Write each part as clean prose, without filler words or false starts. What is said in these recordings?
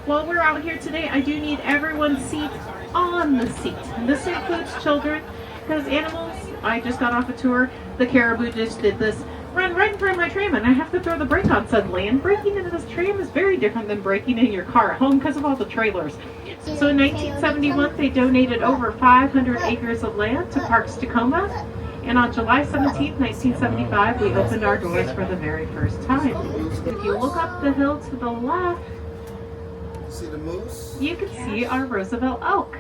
While we're out here today, I do need everyone's seat on the seat. This includes children, because animals, I just got off a tour, the caribou just did this, run right in front of my tram, and I have to throw the brake on suddenly. And braking into this tram is very different than braking in your car at home because of all the trailers. So in 1971, they donated over 500 acres of land to Parks Tacoma. And on July 17, 1975, we opened our doors for the very first time. If you look up the hill to the left, see the moose? You can see our Roosevelt elk.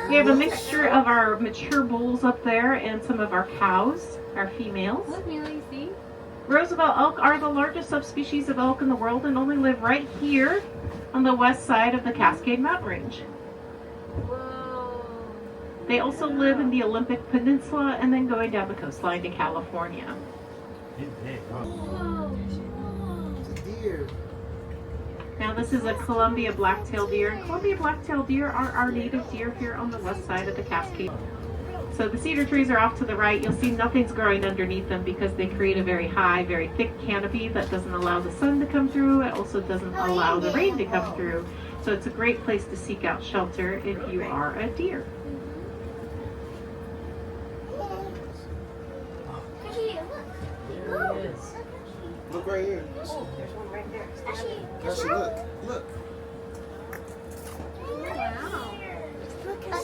We have a mixture of our mature bulls up there and some of our cows, our females. Look, Neely, see? Roosevelt elk are the largest subspecies of elk in the world and only live right here on the west side of the Cascade Mountain Range. Whoa. They also live in the Olympic Peninsula and then going down the coastline to California. Whoa. It's a deer. Now this is a Columbia black-tailed deer. And Columbia black-tailed deer are our native deer here on the west side of the Cascade. So the cedar trees are off to the right. You'll see nothing's growing underneath them because they create a very high, very thick canopy that doesn't allow the sun to come through. It also doesn't allow the rain to come through. So it's a great place to seek out shelter if you are a deer. Look right here. Oh, there's one right there. Ashley, look. Look. Wow.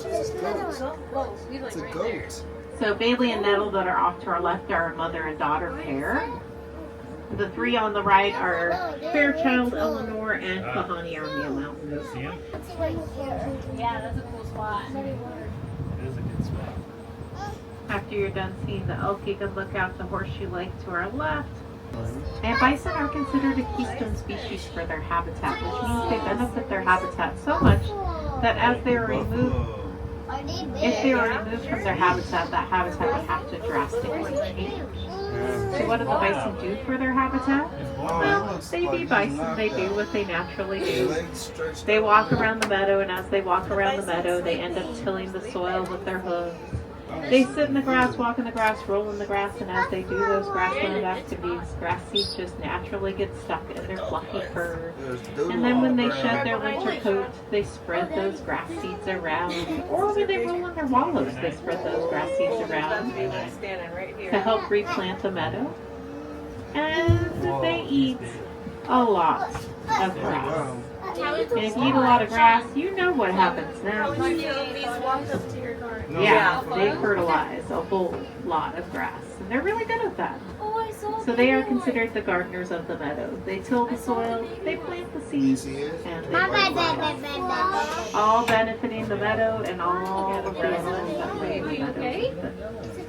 It's a goat. Whoa, he's like It's a right there. goat. So Bailey and Nettle that are off to our left are a mother and daughter pair. The three on the right are Fairchild, Eleanor, and Kahani Armia Mountain. See him? Yeah, that's a cool spot. It is a good spot. After you're done seeing the elk, you can look out to Horseshoe Lake to our left. And bison are considered a keystone species for their habitat, which means they benefit their habitat so much that as they are removed, if they were removed from their habitat, that habitat would have to drastically change. So what do the bison do for their habitat? Well, they be bison. They do what they naturally do. They walk around the meadow, and as they walk around the meadow, they end up tilling the soil with their hooves. They sit in the grass, walk in the grass, roll in the grass, and as they do those grassland activities, grass seeds just naturally get stuck in their fluffy fur. And then when they shed their winter coat, they spread those grass seeds around. Or when they roll in their wallows, they spread those grass seeds around to help replant the meadow. And they eat a lot of grass. And if you eat a lot of grass, you know what happens next. Yeah, they fertilize a whole lot of grass. And they're really good at that. Oh, I So they are considered the gardeners of the meadow. They till the soil, they plant the You seeds, see it? and they Bye, work bye, well. All benefiting the meadow and all of the animals that live in the meadow. Okay. But